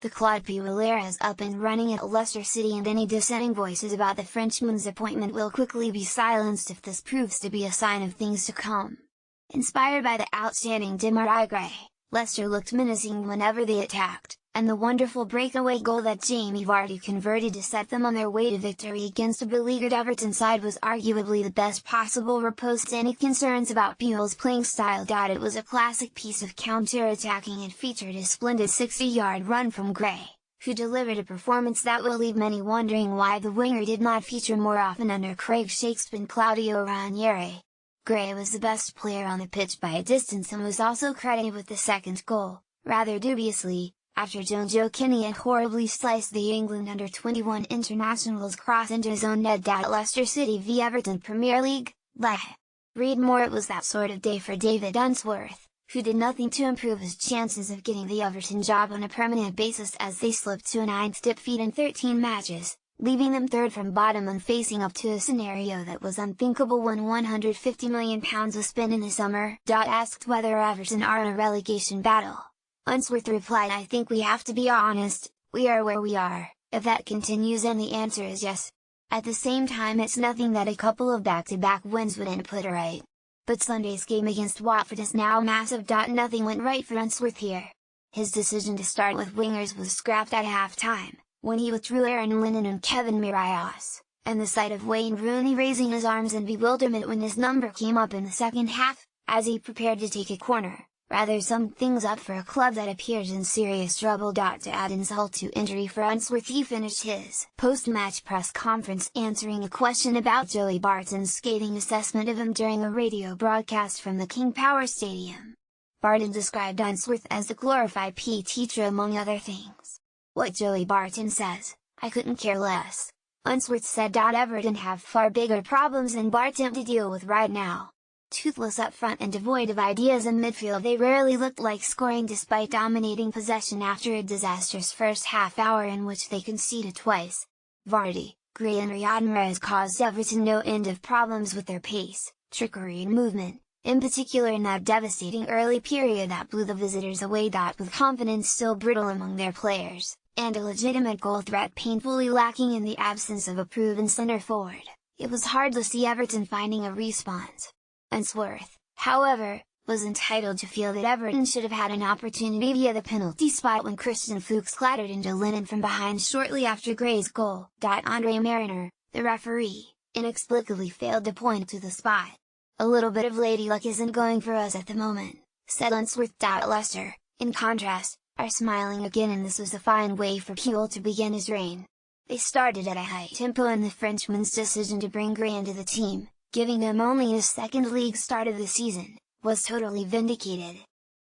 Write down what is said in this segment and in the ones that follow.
The Claude Puel era is up and running at Leicester City, and any dissenting voices about the Frenchman's appointment will quickly be silenced if this proves to be a sign of things to come. Inspired by the outstanding Demarai Gray, Leicester looked menacing whenever they attacked, and the wonderful breakaway goal that Jamie Vardy converted to set them on their way to victory against a beleaguered Everton side was arguably the best possible repose to any concerns about Puel's playing style. It was a classic piece of counter-attacking and featured a splendid 60-yard run from Gray, who delivered a performance that will leave many wondering why the winger did not feature more often under Craig Shakespeare and Claudio Ranieri. Gray was the best player on the pitch by a distance and was also credited with the second goal, rather dubiously, after Joe Kenny had horribly sliced the England under-21 international's cross into his own net. Leicester City v Everton Premier League, Leicester. Read more. It was that sort of day for David Unsworth, who did nothing to improve his chances of getting the Everton job on a permanent basis as they slipped to a 9th defeat in 13 matches, leaving them third from bottom and facing up to a scenario that was unthinkable when £150 million was spent in the summer. Asked whether Everton are in a relegation battle, Unsworth replied, "I think we have to be honest, we are where we are, if that continues, and the answer is yes. At the same time, it's nothing that a couple of back-to-back wins wouldn't put right. But Sunday's game against Watford is now massive. Nothing went right for Unsworth here. His decision to start with wingers was scrapped at half-time, when he withdrew Aaron Lennon and Kevin Mirallas, and the sight of Wayne Rooney raising his arms in bewilderment when his number came up in the second half, as he prepared to take a corner, rather summed things up for a club that appears in serious trouble. To add insult to injury for Unsworth, he finished his post-match press conference answering a question about Joey Barton's scathing assessment of him during a radio broadcast from the King Power Stadium. Barton described Unsworth as a glorified PE teacher among other things. "What Joey Barton says, I couldn't care less," Unsworth said. Everton have far bigger problems than Barton to deal with right now. Toothless up front and devoid of ideas in midfield, they rarely looked like scoring despite dominating possession after a disastrous first half-hour in which they conceded twice. Vardy, Gray and Riyad Mahrez caused Everton no end of problems with their pace, trickery and movement, in particular in that devastating early period that blew the visitors away. With confidence still brittle among their players, and a legitimate goal threat painfully lacking in the absence of a proven centre forward, it was hard to see Everton finding a response. Unsworth, however, was entitled to feel that Everton should have had an opportunity via the penalty spot when Christian Fuchs clattered into Lennon from behind shortly after Gray's goal. Andre Mariner, the referee, inexplicably failed to point to the spot. "A little bit of lady luck isn't going for us at the moment," said Unsworth. Leicester, in contrast, are smiling again, and this was a fine way for Puel to begin his reign. They started at a high tempo, and the Frenchman's decision to bring Gray into the team, giving him only his second league start of the season, was totally vindicated.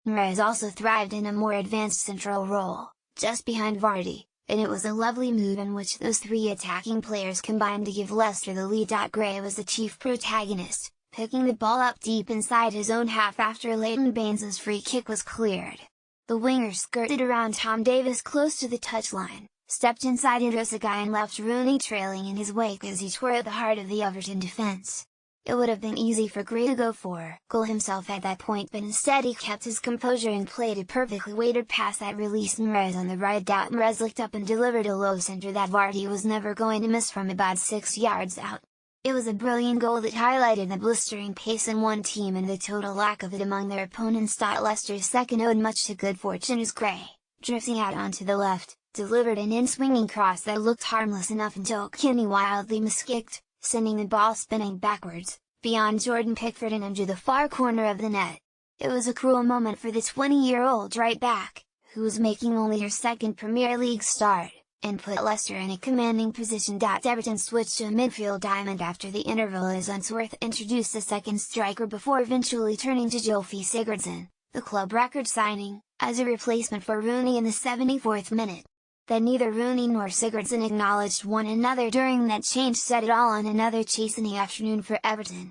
Mahrez also thrived in a more advanced central role, just behind Vardy, and it was a lovely move in which those three attacking players combined to give Leicester the lead. Gray was the chief protagonist, picking the ball up deep inside his own half after Leighton Baines's free kick was cleared. The winger skirted around Tom Davies close to the touchline, stepped inside Idrissa and left Rooney trailing in his wake as he tore at the heart of the Everton defence. It would have been easy for Gray to go for goal himself at that point, but instead he kept his composure and played a perfectly weighted pass that released Mahrez on the right. Mahrez looked up and delivered a low centre that Vardy was never going to miss from about 6 yards out. It was a brilliant goal that highlighted the blistering pace in one team and the total lack of it among their opponents. Leicester's second owed much to good fortune as Gray, drifting out onto the left, delivered an in-swinging cross that looked harmless enough until Kenny wildly miskicked, sending the ball spinning backwards, beyond Jordan Pickford and into the far corner of the net. It was a cruel moment for the 20-year-old right-back, who was making only her second Premier League start, and put Leicester in a commanding position. Everton switched to a midfield diamond after the interval as Unsworth introduced a second striker before eventually turning to Gylfi Sigurdsson, the club record signing, as a replacement for Rooney in the 74th minute. That neither Rooney nor Sigurdsson acknowledged one another during that change set it all on another chastening afternoon for Everton.